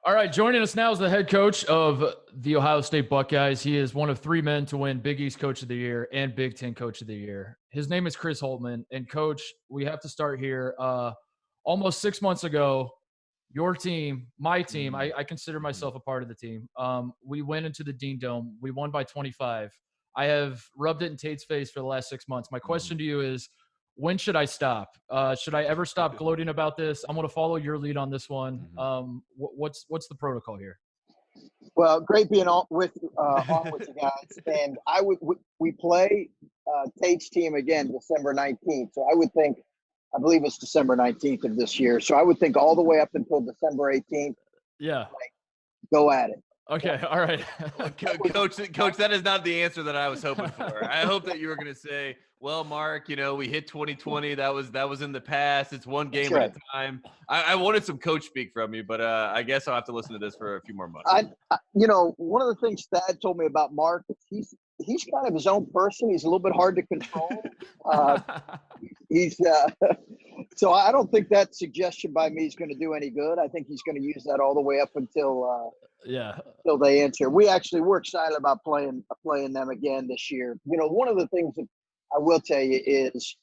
All right, joining us now is the head coach of the Ohio State Buckeyes. He is one of three men to win Big East Coach of the Year and Big Ten Coach of the Year. His name is Chris Holtmann. And, Coach, we have to start here. Almost 6 months ago, your team, my team, I consider myself a part of the team. We went into the Dean Dome. We won by 25. I have rubbed it in Tate's face for the last 6 months. My question to you is, when should I stop? Should I ever stop gloating about this? I'm going to follow your lead on this one. What's the protocol here? Well, great being on with you guys. And we play Tate's team again December 19th. So I believe it's December 19th of this year. So I would think all the way up until December 18th. Yeah. Go at it. Okay. All right. Coach, that is not the answer that I was hoping for. I hope that you were going to say, well, Mark, we hit 2020. That was in the past. It's one game at a time. I wanted some coach speak from you, but I guess I'll have to listen to this for a few more months. One of the things Thad told me about Mark is he's kind of his own person. He's a little bit hard to control. So I don't think that suggestion by me is going to do any good. I think he's going to use that all the way up until they answer. We're excited about playing them again this year. One of the things that I will tell you is,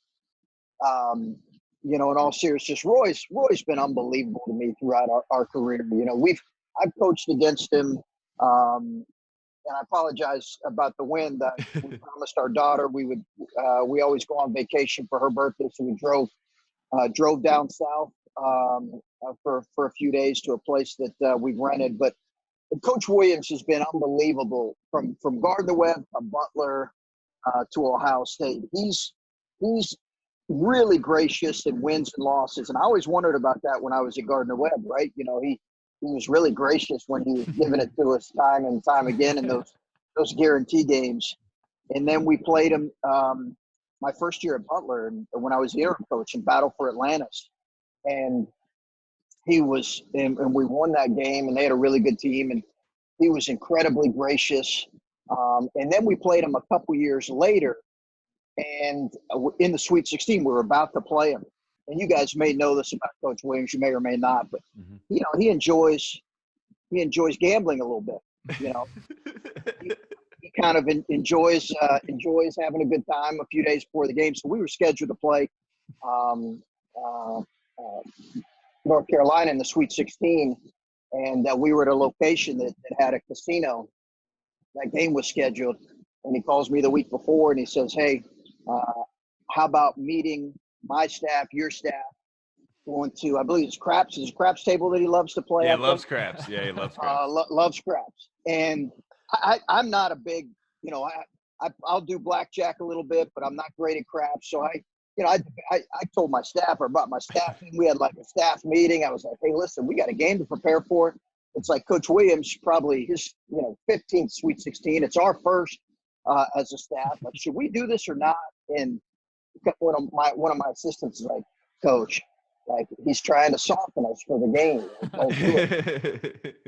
in all seriousness, Roy's been unbelievable to me throughout our career. I've coached against him, and I apologize about the wind. We promised our daughter we always go on vacation for her birthday, so we drove down south for a few days to a place that we've rented. But Coach Williams has been unbelievable from Gardner-Webb to Butler to Ohio State. He's really gracious in wins and losses, and I always wondered about that when I was at Gardner-Webb. Right? He was really gracious when he was giving it to us time and time again in those guarantee games. And then we played him my first year at Butler, and when I was the interim coach in Battle for Atlantis, and we won that game, and they had a really good team, and he was incredibly gracious. And then we played him a couple years later, and in the Sweet 16, we were about to play him. And you guys may know this about Coach Williams, you may or may not, but he enjoys gambling a little bit. He kind of enjoys having a good time a few days before the game. So we were scheduled to play North Carolina in the Sweet 16, and we were at a location that had a casino. That game was scheduled, and he calls me the week before, and he says, "Hey, how about meeting my staff, your staff, going to, I believe it's craps. Is it craps table that he loves to play?" Yeah, loves craps. Yeah, he loves craps. Loves craps. And I'm not a big, I'll do blackjack a little bit, but I'm not great at craps. So I told my staff, or brought my staff in. We had like a staff meeting. I was like, "Hey, listen, we got a game to prepare for. It's like Coach Williams, probably his 15th Sweet 16. It's our first as a staff. Like, should we do this or not?" And one of my assistants is like, "Coach, like he's trying to soften us for the game.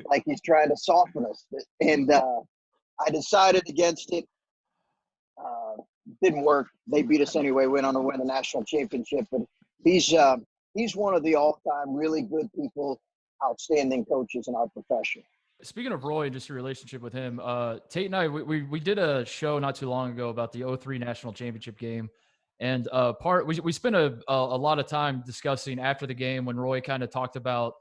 Like he's trying to soften us." And I decided against it. Didn't work. They beat us anyway. Went on to win the national championship. But he's one of the all-time really good people, outstanding coaches in our profession. Speaking of Roy, just your relationship with him, Tate and I, we did a show not too long ago about the 2003 national championship game. And we spent a lot of time discussing after the game when Roy kind of talked about,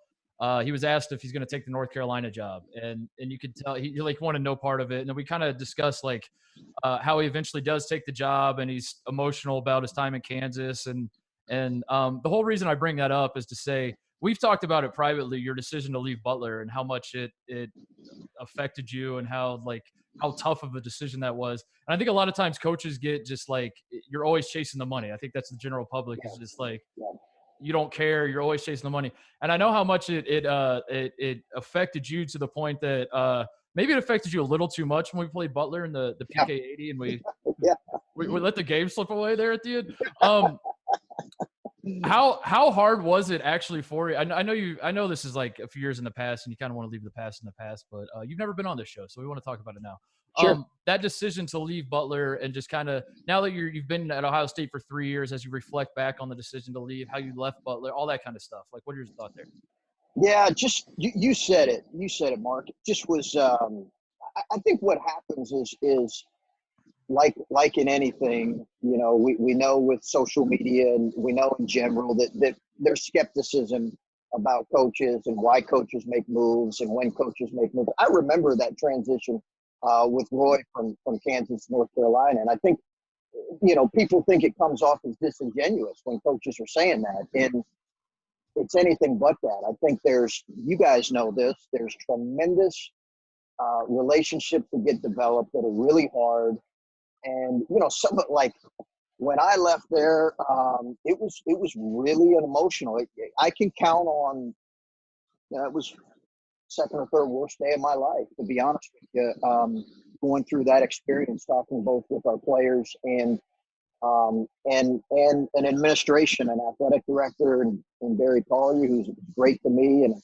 he was asked if he's going to take the North Carolina job. And you could tell he wanted no part of it. And then we kind of discussed how he eventually does take the job, and he's emotional about his time in Kansas. And the whole reason I bring that up is to say, we've talked about it privately, your decision to leave Butler and how much it affected you and how tough of a decision that was. And I think a lot of times coaches get just you're always chasing the money. I think that's the general public is just you don't care. You're always chasing the money. And I know how much it affected you to the point that maybe it affected you a little too much when we played Butler in the PK 80 and we let the game slip away there at the end. How hard was it actually for you? I know this is like a few years in the past and you kind of want to leave the past in the past, but you've never been on this show, so we want to talk about it now. Sure. That decision to leave Butler and just kind of, now that you've been at Ohio State for 3 years, as you reflect back on the decision to leave, how you left Butler, all that kind of stuff. Like, what are your thoughts there? Yeah, just you said it. You said it, Mark. It just was. I think what happens is like in anything, we know with social media and we know in general that there's skepticism about coaches and why coaches make moves and when coaches make moves. I remember that transition with Roy from Kansas to North Carolina, and I think people think it comes off as disingenuous when coaches are saying that, and it's anything but that. I think you guys know this, there's tremendous relationships that get developed that are really hard. And, some like when I left there, it was really emotional. I can count on, it was second or third worst day of my life, to be honest with you, going through that experience, talking both with our players and an administration, an athletic director, and Barry Collier, who's great to me and a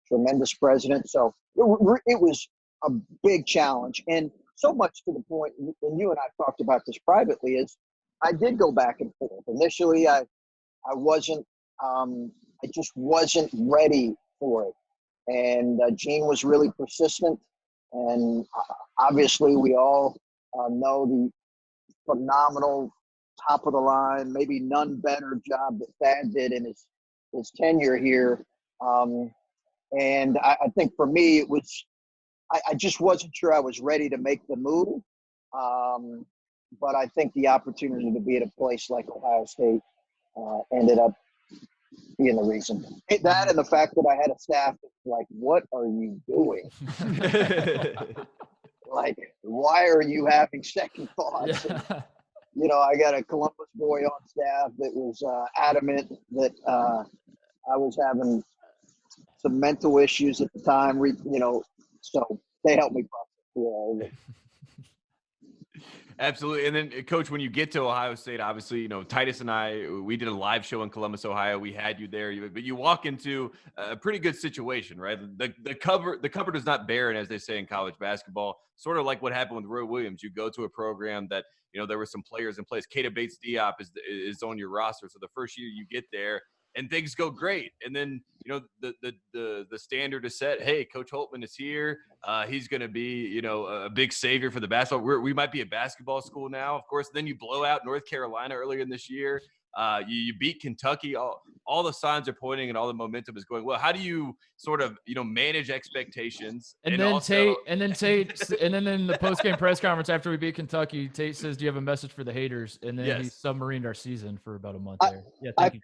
tremendous president. So it was a big challenge, and so much to the point, and you and I talked about this privately, is I did go back and forth. Initially, I wasn't, I just wasn't ready for it. And Gene was really persistent. And obviously, we all know the phenomenal, top of the line, maybe none better job that Thad did in his tenure here. And I think for me, it was, I just wasn't sure I was ready to make the move. But I think the opportunity to be at a place like Ohio State ended up being the reason. That and the fact that I had a staff that's like, what are you doing? Like, why are you having second thoughts? Yeah. And, I got a Columbus boy on staff that was adamant that I was having some mental issues at the time, so they helped me process through all of it. Absolutely. And then, Coach, when you get to Ohio State, obviously, Titus and I, we did a live show in Columbus, Ohio. We had you there, but you walk into a pretty good situation, right? The cupboard is not barren, as they say in college basketball. Sort of like what happened with Roy Williams. You go to a program that, there were some players in place. Keita Bates-Diop is on your roster. So the first year you get there, and things go great. And then, the standard is set. Hey, Coach Holtmann is here. He's going to be, a big savior for the basketball. We might be a basketball school now, of course. Then you blow out North Carolina earlier in this year. You beat Kentucky. All the signs are pointing and all the momentum is going well. How do you sort of, manage expectations? And then Tate, and then in the post-game press conference after we beat Kentucky, Tate says, "Do you have a message for the haters?" And then he submarined our season for about a month there. Yeah, I've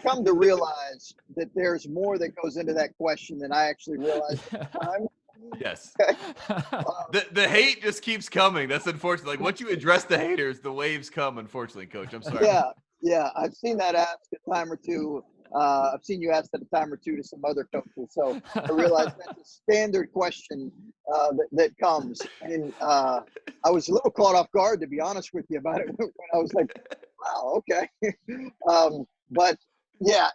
come to realize that there's more that goes into that question than I actually realized at the time. Yes. The hate just keeps coming. That's unfortunate. Like, once you address the haters, the waves come, unfortunately, Coach. I'm sorry. Yeah. I've seen that asked a time or two. I've seen you ask that a time or two to some other coaches. So I realize that's a standard question that comes. And I was a little caught off guard, to be honest with you, about it. When I was like, wow, okay. But yeah,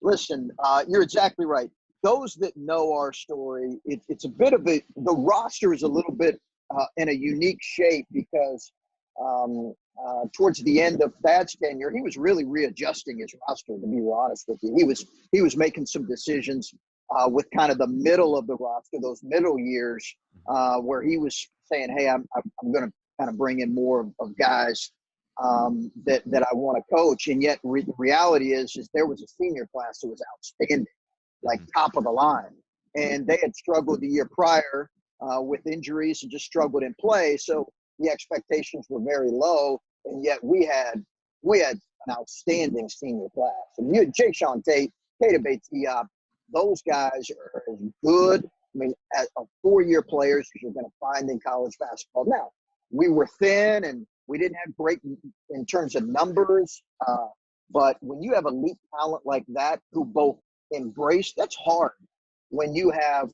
listen, you're exactly right. Those that know our story, it's a bit of the roster is a little bit in a unique shape because towards the end of Thad's tenure, he was really readjusting his roster, to be honest with you. He was making some decisions with kind of the middle of the roster, those middle years, where he was saying, hey, I'm going to kind of bring in more of guys that I want to coach. And yet the reality is there was a senior class that was outstanding, like top of the line. And they had struggled the year prior with injuries and just struggled in play. So the expectations were very low. And yet we had an outstanding senior class. And you had Jay-Sean Tate, Keita Bates-Diop, those guys are as good, as 4-year players as you're going to find in college basketball. Now, we were thin and we didn't have great in terms of numbers, but when you have elite talent like that who both embrace, that's hard. When you have,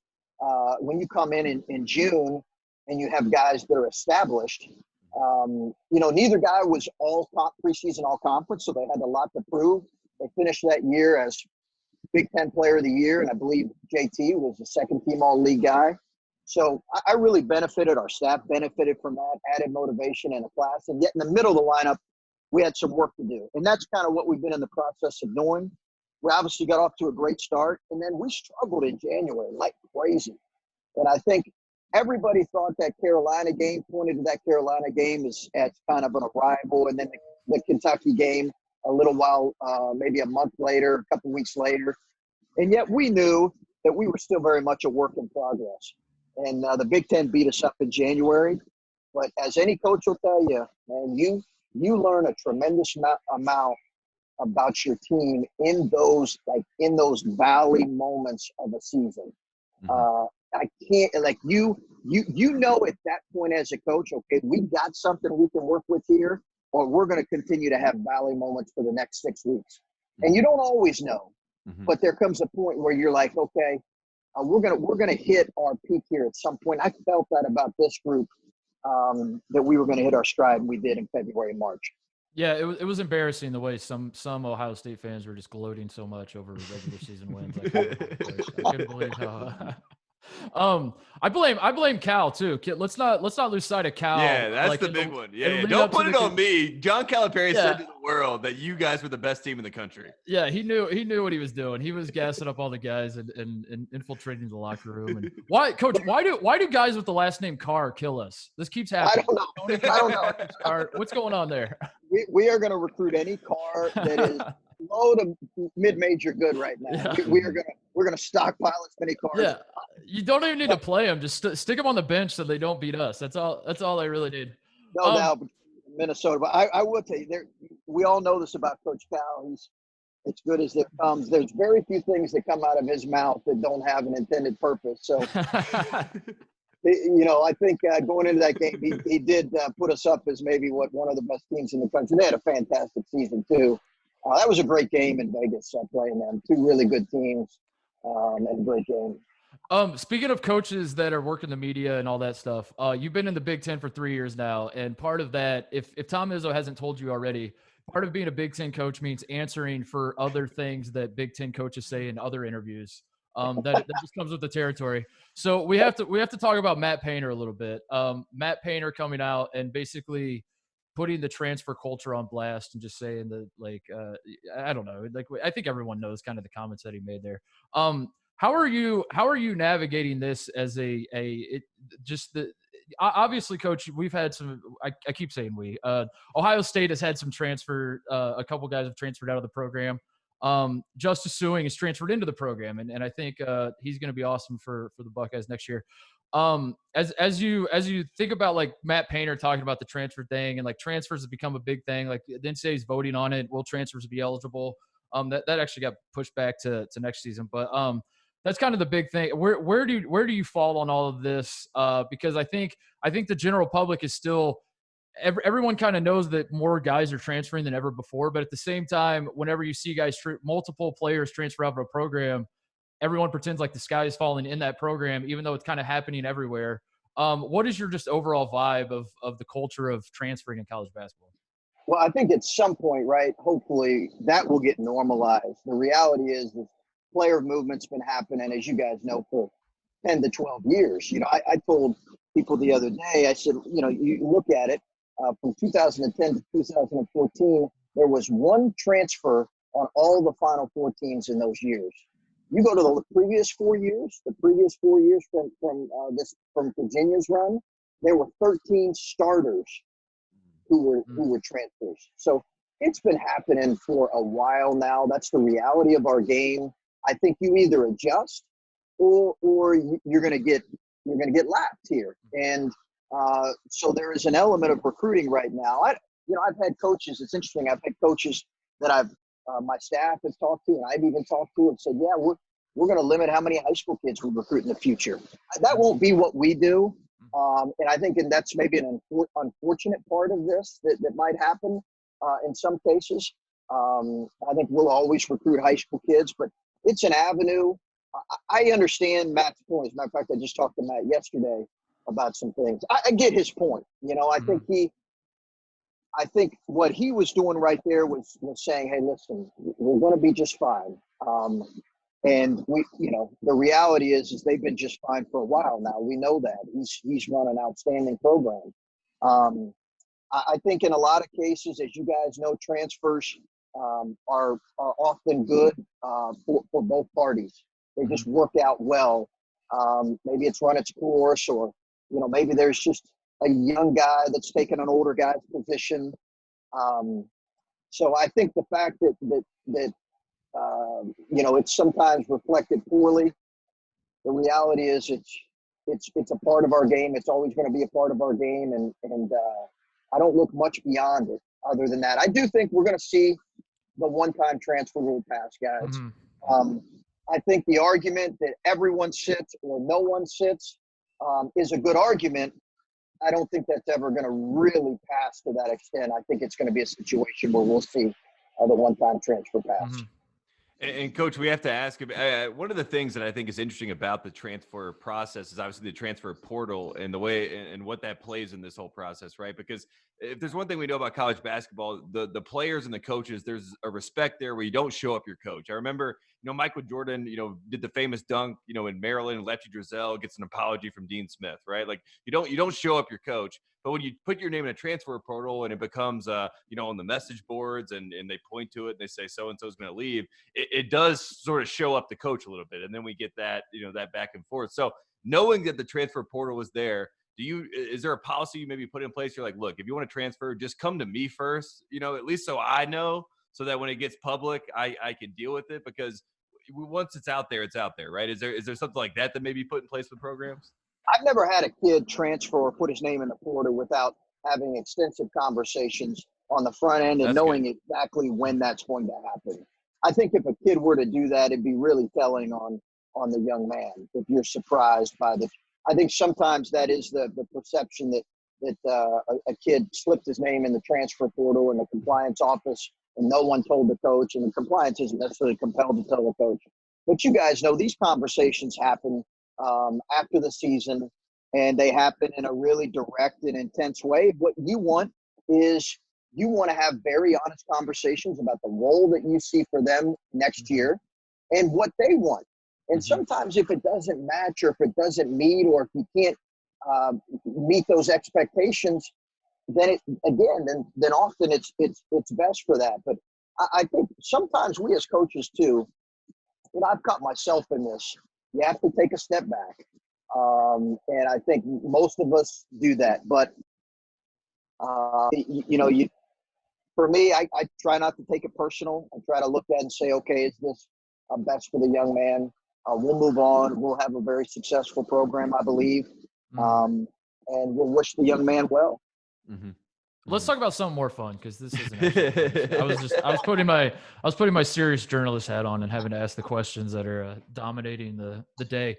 when you come in June and you have guys that are established, neither guy was all top preseason, all conference, so they had a lot to prove. They finished that year as Big Ten Player of the Year, and I believe JT was the second team all-league guy. So I really benefited. Our staff benefited from that, added motivation in a class. And yet in the middle of the lineup, we had some work to do. And that's kind of what we've been in the process of doing. we obviously got off to a great start, and then we struggled in January like crazy. And I think everybody thought that Carolina game, pointed to that Carolina game as kind of an arrival, and then the Kentucky game a little while, maybe a month later, a couple weeks later. And yet we knew that we were still very much a work in progress. And the Big Ten beat us up in January. But as any coach will tell you, man, you learn a tremendous amount about your team in those valley moments of a season. I can't, like, you know at that point as a coach, okay, we got something we can work with here, or we're going to continue to have valley moments for the next 6 weeks. And you don't always know, but there comes a point where you're like, okay, we're gonna hit our peak here at some point. I felt that about this group, that we were going to hit our stride, and we did in February and March. Yeah, it was embarrassing the way some Ohio State fans were just gloating so much over regular season wins. I couldn't believe how. I blame Cal too. Let's not lose sight of Cal. Yeah, that's the big one. Yeah, don't put it on me. John Calipari said to the world that you guys were the best team in the country. Yeah, he knew what he was doing. He was gassing up all the guys and infiltrating the locker room. And why, Coach? Why do guys with the last name Carr kill us? This keeps happening. I don't know. What's going on there? We are going to recruit any car that is low to mid-major good right now. Yeah. We're gonna stockpile as many cars. Yeah, you don't even need to play them. Just stick them on the bench so they don't beat us. That's all they really need. No doubt, Minnesota. But I will tell you, we all know this about Coach Cal. He's as good as it comes. There's very few things that come out of his mouth that don't have an intended purpose. So, I think going into that game, he did put us up as maybe one of the best teams in the country. They had a fantastic season too. That was a great game in Vegas, playing them. Two really good teams, and a great game. Speaking of coaches that are working the media and all that stuff, you've been in the Big Ten for 3 years now, and part of that, if Tom Izzo hasn't told you already, part of being a Big Ten coach means answering for other things that Big Ten coaches say in other interviews. That just comes with the territory. So we have to talk about Matt Painter a little bit. Matt Painter coming out and basically putting the transfer culture on blast and just saying that, I don't know, I think everyone knows kind of the comments that he made there. How are you navigating this as obviously, Coach, we've had some, I keep saying Ohio State has had some transfer, a couple guys have transferred out of the program. Justice Suing is transferred into the program, and I think he's going to be awesome for the Buckeyes next year. As you think about like Matt Painter talking about the transfer thing, and like transfers have become a big thing. Like the NCAA's voting on it. Will transfers be eligible? That actually got pushed back to next season, but that's kind of the big thing. Where do you fall on all of this? Because I think the general public is still everyone kind of knows that more guys are transferring than ever before, but at the same time, whenever you see multiple players transfer out of a program, everyone pretends like the sky is falling in that program, even though it's kind of happening everywhere. What is your just overall vibe of the culture of transferring in college basketball? Well, I think at some point, right, hopefully that will get normalized. The reality is that player movement's been happening, as you guys know, for 10 to 12 years. I told people the other day, I said, you look at it, from 2010 to 2014, there was one transfer on all the Final Four teams in those years. You go to the previous 4 years from Virginia's run, there were 13 starters who were transfers. So it's been happening for a while now. That's the reality of our game. I think you either adjust or you're going to get lapped here. And so there is an element of recruiting right now. I've had coaches. It's interesting. I've had coaches that my staff has talked to, and I've even talked to, and said, yeah, we're going to limit how many high school kids we recruit in the future. That won't be what we do. And I think that's maybe an unfortunate part of this that might happen in some cases. I think we'll always recruit high school kids, but it's an avenue. I understand Matt's point. As a matter of fact, I just talked to Matt yesterday about some things. I get his point. I think what he was doing right there was saying, hey, listen, we're going to be just fine. And the reality is they've been just fine for a while now. We know that he's run an outstanding program. I think in a lot of cases, as you guys know, transfers are often good for both parties. They just work out well. Maybe it's run its course, or maybe there's just a young guy that's taken an older guy's position. So I think the fact that it's sometimes reflected poorly. The reality is it's a part of our game. It's always going to be a part of our game, and I don't look much beyond it other than that. I do think we're going to see the one-time transfer rule pass, guys. I think the argument that everyone sits or no one sits is a good argument. I don't think that's ever going to really pass to that extent. I think it's going to be a situation where we'll see the one-time transfer pass. And Coach, we have to ask, one of the things that I think is interesting about the transfer process is obviously the transfer portal and the way and what that plays in this whole process, right? Because if there's one thing we know about college basketball, the players and the coaches, there's a respect there where you don't show up your coach. I remember, Michael Jordan, did the famous dunk, in Maryland, Lefty Driesell gets an apology from Dean Smith, right? Like you don't show up your coach. But when you put your name in a transfer portal and it becomes, on the message boards and they point to it and they say so-and-so is going to leave, it does sort of show up the coach a little bit. And then we get that, that back and forth. So knowing that the transfer portal was there, is there a policy you maybe put in place? You're like, look, if you want to transfer, just come to me first, at least so I know, so that when it gets public, I can deal with it, because once it's out there, right? Is there something like that maybe put in place with programs? I've never had a kid transfer or put his name in the portal without having extensive conversations on the front end and knowing exactly when that's going to happen. I think if a kid were to do that, it'd be really telling on the young man if you're surprised by the – I think sometimes that is the perception that a kid slipped his name in the transfer portal in the compliance office and no one told the coach, and the compliance isn't necessarily compelled to tell the coach. But you guys know these conversations happen after the season, and they happen in a really direct and intense way. What you want is you want to have very honest conversations about the role that you see for them next year and what they want. And sometimes if it doesn't match, or if it doesn't meet, or if you can't meet those expectations, then often it's best for that. But I think sometimes we as coaches too, I've caught myself in this. You have to take a step back. And I think most of us do that. But, for me, I try not to take it personal. I try to look at it and say, okay, is this best for the young man? We'll move on. We'll have a very successful program, I believe. And we'll wish the young man well. Let's talk about something more fun, because this isn't. I was putting my serious journalist hat on and having to ask the questions that are dominating the day.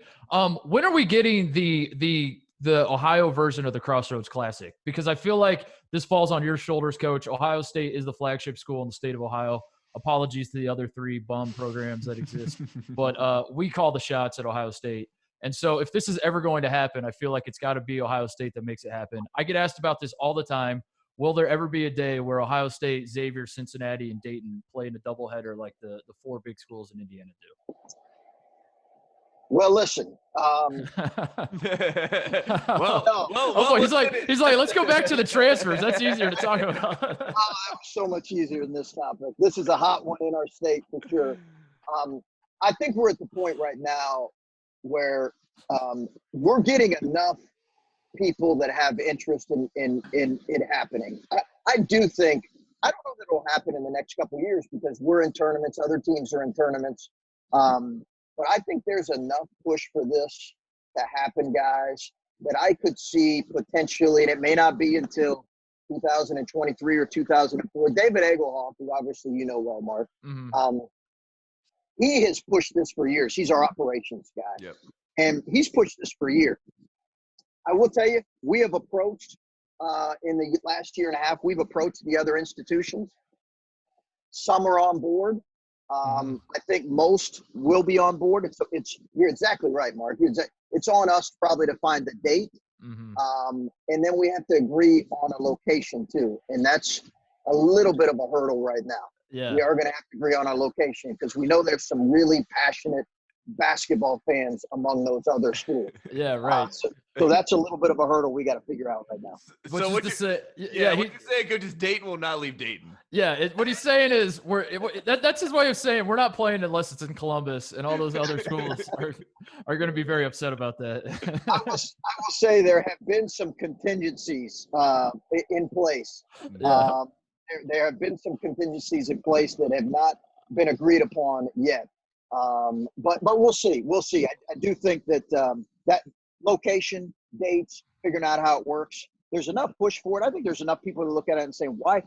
When are we getting the Ohio version of the Crossroads Classic? Because I feel like this falls on your shoulders, Coach. Ohio State is the flagship school in the state of Ohio. Apologies to the other three bum programs that exist, but we call the shots at Ohio State. And so if this is ever going to happen, I feel like it's got to be Ohio State that makes it happen. I get asked about this all the time. Will there ever be a day where Ohio State, Xavier, Cincinnati, and Dayton play in a doubleheader like the four big schools in Indiana do? Well, listen. He's like, let's go back to the transfers. That's easier to talk about. That was so much easier than this topic. This is a hot one in our state for sure. I think we're at the point right now where we're getting enough people that have interest in it happening. I do think, I don't know that it'll happen in the next couple of years because we're in tournaments, other teams are in tournaments. But I think there's enough push for this to happen, guys, that I could see potentially, and it may not be until 2023 or 2004. David Egelhoff, who obviously you know well, Mark, he has pushed this for years. He's our operations guy. Yep. And he's pushed this for years. I will tell you, we have approached in the last year and a half, we've approached the other institutions. Some are on board. I think most will be on board. You're exactly right, Mark. It's on us probably to find the date. And then we have to agree on a location too. And that's a little bit of a hurdle right now. Yeah. We are going to have to agree on a location because we know there's some really passionate basketball fans among those other schools. Yeah, right. So that's a little bit of a hurdle we got to figure out right now. Which So is what to you say, what you say, Coach, is Dayton will not leave Dayton. Yeah, what he's saying is that's his way of saying we're not playing unless it's in Columbus, and all those other schools are going to be very upset about that. I will say there have been some contingencies in place. Yeah. There have been some contingencies in place that have not been agreed upon yet. But we'll see. We'll see. I do think that that location, dates, figuring out how it works, there's enough push for it. I think there's enough people to look at it and say, why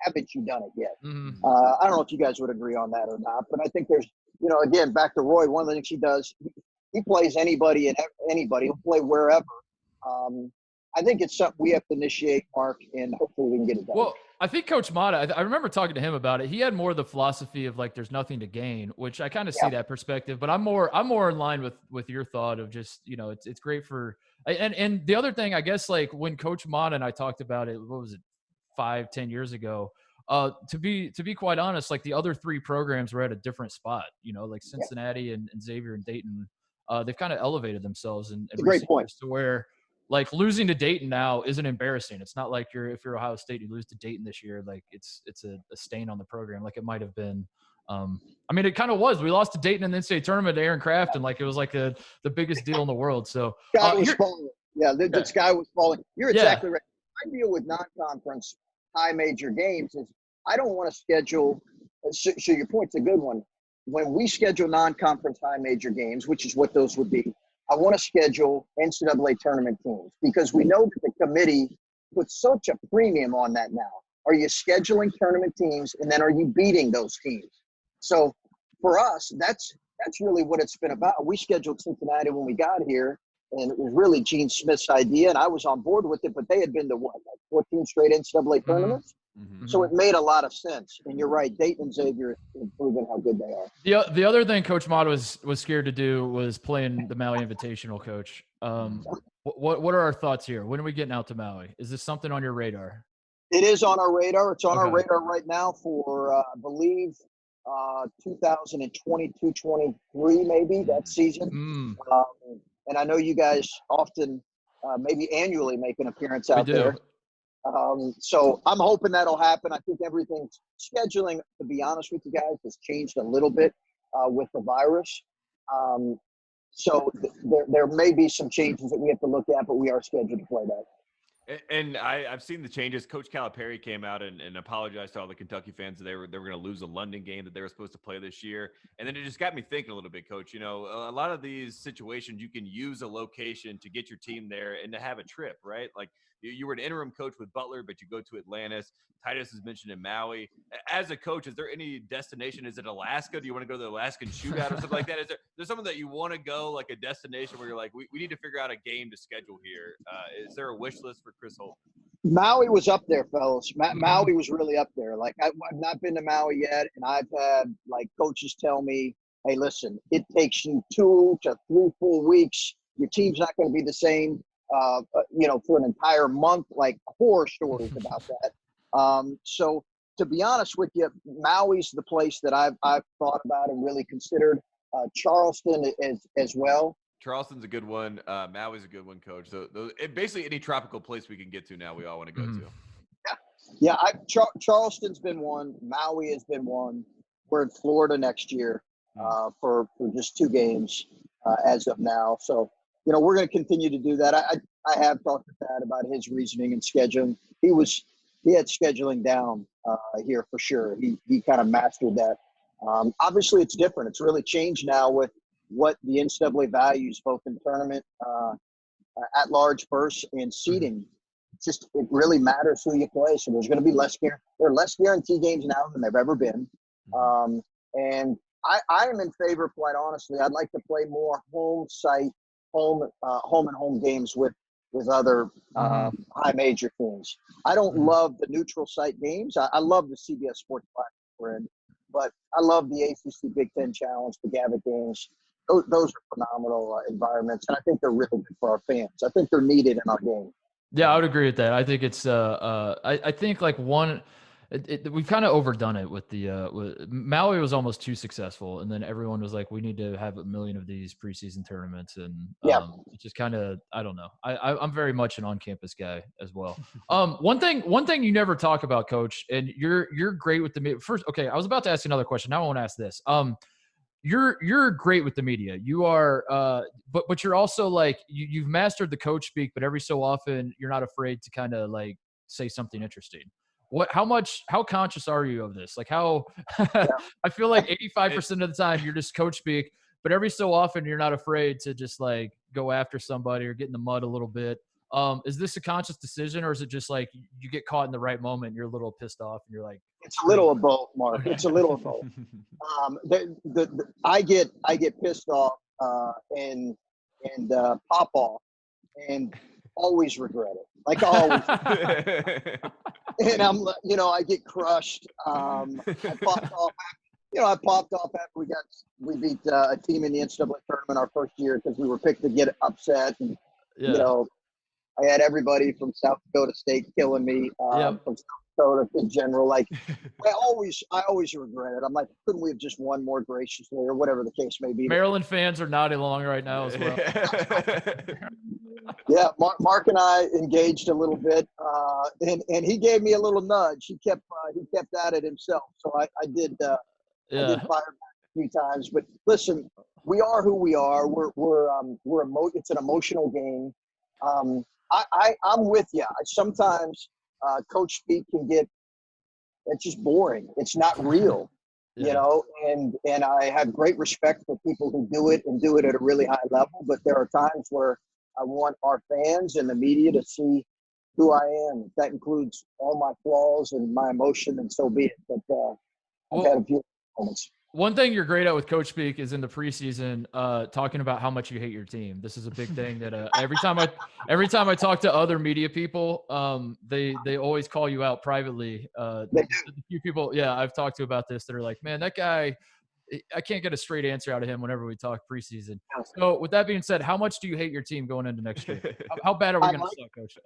haven't you done it yet? Mm-hmm. I don't know if you guys would agree on that or not, but I think there's, again, back to Roy, one of the things he does, he plays anybody and anybody. He'll play wherever. I think it's something we have to initiate, Mark, and hopefully we can get it done. Well, I think Coach Mata, I remember talking to him about it. He had more of the philosophy of like, there's nothing to gain, which I kind of see that perspective, but I'm more in line with your thought of just, it's great for, and the other thing, I guess, like when Coach Mata and I talked about it, what was it, 5-10 years ago, to be quite honest, like the other three programs were at a different spot, like Cincinnati and Xavier and Dayton, they've kind of elevated themselves in great point to where, like, losing to Dayton now isn't embarrassing. It's not like if you're Ohio State, you lose to Dayton this year, like it's a stain on the program, like it might have been. I mean, it kind of was. We lost to Dayton in the NCAA tournament to Aaron Craft, and like it was like the biggest deal in the world. So sky was falling. Yeah, the sky was falling. You're exactly right. My deal with non-conference high major games is I don't want to schedule. So your point's a good one. When we schedule non-conference high major games, which is what those would be, I want to schedule NCAA tournament teams because we know that the committee puts such a premium on that now. Are you scheduling tournament teams, and then are you beating those teams? So for us, that's really what it's been about. We scheduled Cincinnati when we got here, and it was really Gene Smith's idea, and I was on board with it, but they had been to like 14 straight NCAA tournaments. Mm-hmm. So it made a lot of sense. And you're right, Dayton and Xavier have proven how good they are. The other thing Coach Mata was scared to do was playing the Maui Invitational, Coach. What are our thoughts here? When are we getting out to Maui? Is this something on your radar? It is on our radar. It's on our radar right now for, I believe, 2022-23, maybe, that season. And I know you guys often, maybe annually, make an appearance out there. So I'm hoping that'll happen. I think everything's scheduling, to be honest with you guys, has changed a little bit with the virus. So there may be some changes that we have to look at, but we are scheduled to play that. And I've seen the changes. Coach Calipari came out and apologized to all the Kentucky fans that they were going to lose a London game that they were supposed to play this year. And then it just got me thinking a little bit, Coach. A lot of these situations, you can use a location to get your team there and to have a trip, right? Like you were an interim coach with Butler, but you go to Atlantis. Titus has mentioned in Maui. As a coach, is there any destination? Is it Alaska? Do you want to go to the Alaskan shootout or something like that? Is there something that you want to go, like a destination where you're like, we need to figure out a game to schedule here? Is there a wish list for Chris Holtmann? Maui was up there, fellas. Maui was really up there. Like I've not been to Maui yet, and I've had like coaches tell me, hey, listen, it takes you 2 to 3 full weeks. Your team's not going to be the same, for an entire month, like horror stories about that. So to be honest with you, Maui's the place that I've thought about and really considered. Charleston as well. Charleston's a good one. Maui's a good one, Coach. So basically any tropical place we can get to now, we all want to go to. Yeah. Charleston's been one. Maui has been one. We're in Florida next year for just 2 games as of now. So, we're going to continue to do that. I have talked to Pat about his reasoning and scheduling. He had scheduling down here for sure. He kind of mastered that. Obviously, it's different. It's really changed now with what the NCAA values, both in tournament, at-large bursts, and seeding. It really matters who you play. So there's going to be there are less guarantee games now than there've ever been. And I am in favor, quite honestly. I'd like to play more home and home games with other high major teams. I don't love the neutral site games. I love the CBS Sports Classic we're in, but I love the ACC Big Ten Challenge, the Gavitt games. Those are phenomenal environments, and I think they're really good for our fans. I think they're needed in our game. Yeah, I would agree with that. I think it's I think like one we've kind of overdone it with with Maui was almost too successful, and then everyone was like, we need to have a million of these preseason tournaments, and it just kind of, I don't know. I'm very much an on-campus guy as well. One thing you never talk about, Coach, and you're great with the media. First, okay, I was about to ask you another question. Now I want to ask this. You're great with the media. You are, but you're also like you've mastered the coach speak, but every so often you're not afraid to kind of like say something interesting. How conscious are you of this? Like how, I feel like 85% of the time you're just coach speak, but every so often you're not afraid to just like go after somebody or get in the mud a little bit. Is this a conscious decision, or is it just like you get caught in the right moment and you're a little pissed off and you're like, it's a little of both, Mark. Okay. It's a little of both. I get pissed off and pop off and always regret it. Like always. And I get crushed. I popped off. I popped off after we beat a team in the NCAA tournament our first year because we were picked to get upset. And, I had everybody from South Dakota State killing me, from South Dakota in general. Like, I always regret it. I'm like, couldn't we have just won more graciously or whatever the case may be? Maryland fans are nodding along right now as well. Yeah, Mark and I engaged a little bit, and he gave me a little nudge. He kept at it himself, so I did fire back a few times. But listen, we are who we are. It's an emotional game. I'm with you. Sometimes coach speak can get, it's just boring. It's not real, and I have great respect for people who do it and do it at a really high level. But there are times where I want our fans and the media to see who I am. That includes all my flaws and my emotion, and so be it. But I've had a few moments. One thing you're great at with coach speak is in the preseason, talking about how much you hate your team. This is a big thing that every time I talk to other media people, they always call you out privately. A few people, I've talked to about this that are like, man, that guy, I can't get a straight answer out of him whenever we talk preseason. So with that being said, how much do you hate your team going into next year? How bad are we going to suck, Coach?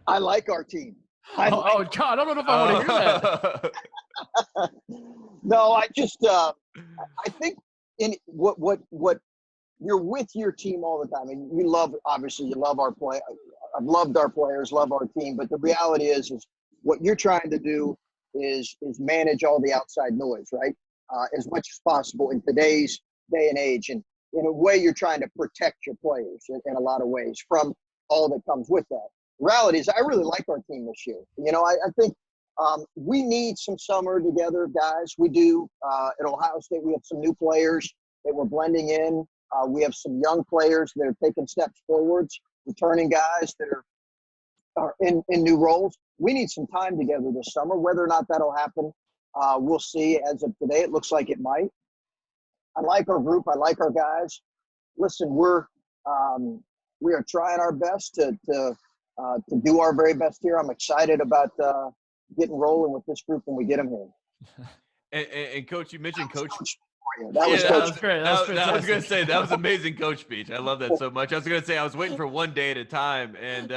I like our team. God, I don't know if I want to hear that. No, I just I think in what you're with your team all the time, and you love our play. I've loved our players, love our team, but the reality is what you're trying to do is manage all the outside noise, right? As much as possible in today's day and age, and in a way, you're trying to protect your players in a lot of ways from all that comes with that. The reality is, I really like our team this year. I think we need some summer together, guys. We do. At Ohio State, we have some new players that we're blending in. We have some young players that are taking steps forwards, returning guys that are in new roles. We need some time together this summer. Whether or not that'll happen, we'll see. As of today, it looks like it might. I like our group. I like our guys. Listen, we are trying our best to do our very best here. I'm excited about getting rolling with this group when we get them here. And Coach, you mentioned Coach. That was great. I was going to say, that was amazing coach speech. I love that so much. I was going to say, I was waiting for one day at a time. And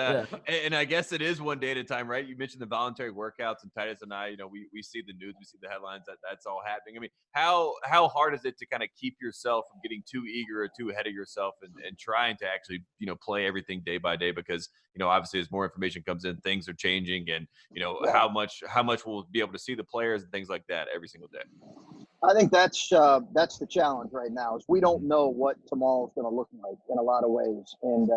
I guess it is one day at a time, right? You mentioned the voluntary workouts, and Titus and I, we see the news, we see the headlines, that's all happening. I mean, how hard is it to kind of keep yourself from getting too eager or too ahead of yourself and trying to actually, play everything day by day? Because, obviously as more information comes in, things are changing, and, how much we'll be able to see the players and things like that every single day. I think that's the challenge right now, is we don't know what tomorrow's going to look like in a lot of ways. And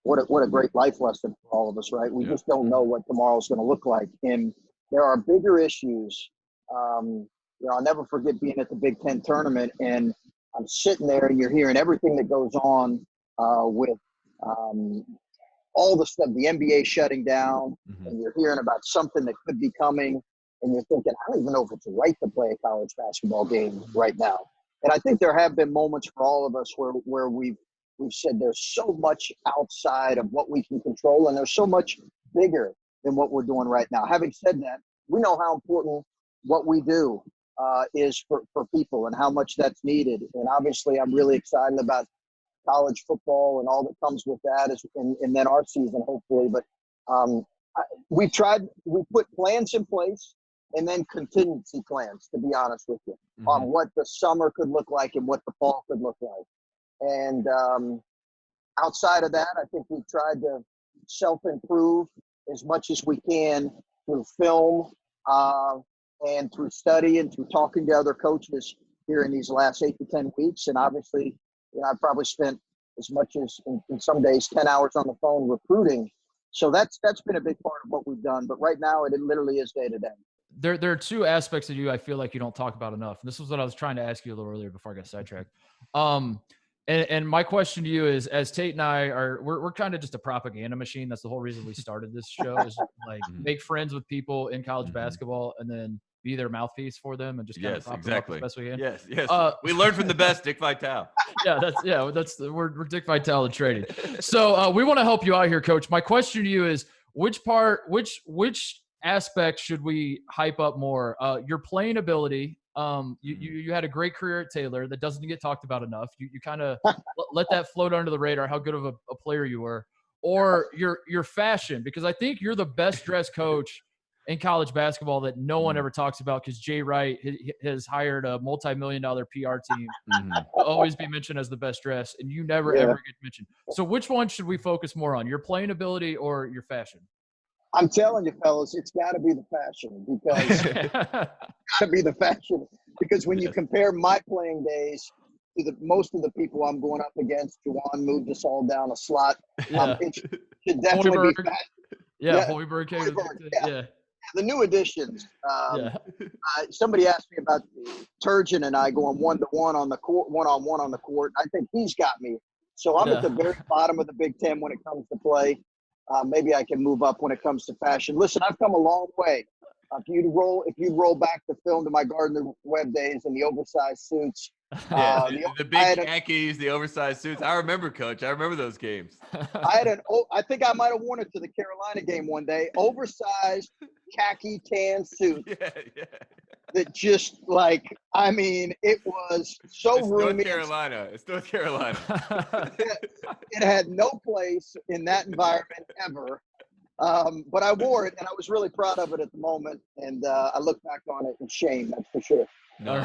what a great life lesson for all of us, right? We just don't know what tomorrow's going to look like. And there are bigger issues. I'll never forget being at the Big Ten tournament, and I'm sitting there and you're hearing everything that goes on with all the stuff, the NBA shutting down, and you're hearing about something that could be coming. And you're thinking, I don't even know if it's right to play a college basketball game right now. And I think there have been moments for all of us where we've said there's so much outside of what we can control, and there's so much bigger than what we're doing right now. Having said that, we know how important what we do is for people and how much that's needed. And obviously, I'm really excited about college football and all that comes with that, and then our season, hopefully. But we put plans in place. and then contingency plans, to be honest with you, Mm-hmm. on what the summer could look like and what the fall could look like. And outside of that, I think we've tried to self-improve as much as we can through film and through study and through talking to other coaches here in these last 8 to 10 weeks. And obviously, I've probably spent as much as in some days 10 hours on the phone recruiting. So that's been a big part of what we've done. But right now, it literally is day to day. There are two aspects of you I feel like you don't talk about enough. And this was what I was trying to ask you a little earlier before I got sidetracked. And my question to you is, as Tate and I we're kind of just a propaganda machine. That's the whole reason we started this show, is like make friends with people in college basketball and then be their mouthpiece for them and just kind of prop them up as best we can. Yes. We learned from the best, Dick Vitale. We're Dick Vitale and trading. So we want to help you out here, Coach. My question to you is, which aspect should we hype up more? Your playing ability. You had a great career at Taylor that doesn't get talked about enough. You kind of let that float under the radar, how good of a player you were, or your fashion, because I think you're the best dressed coach in college basketball that no one ever talks about, because Jay Wright has hired a multi-million-dollar PR team to always be mentioned as the best dressed, and you never ever get mentioned. So which one should we focus more on, your playing ability or your fashion? I'm telling you, fellas, it's got to be the fashion, because when you compare my playing days to most of the people I'm going up against, Juwan moved us all down a slot. It should definitely be fashion. Hoiberg came. The new additions. Somebody asked me about Turgeon and I going 1-to-1 on the court, 1-on-1 on the court. I think he's got me. So I'm at the very bottom of the Big Ten when it comes to play. Maybe I can move up when it comes to fashion. Listen, I've come a long way. If you roll back the film to my Gardner Webb days and the oversized suits, the big khakis, the oversized suits. I remember, Coach. I remember those games. I think I might have worn it to the Carolina game one day. Oversized khaki tan suit. That just it was so roomy. It's North Carolina. It had no place in that environment ever. But I wore it, and I was really proud of it at the moment. And I look back on it in shame, that's for sure. No.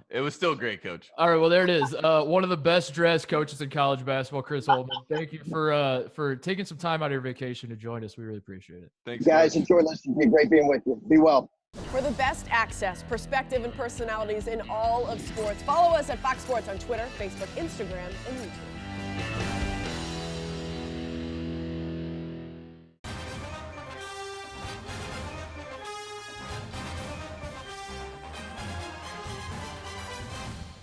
It was still great, Coach. All right, well, there it is. One of the best dressed coaches in college basketball, Chris Holtmann. Thank you for taking some time out of your vacation to join us. We really appreciate it. Thanks, guys. Enjoy listening. It's great being with you. Be well. For the best access, perspective, and personalities in all of sports, follow us at Fox Sports on Twitter, Facebook, Instagram, and YouTube.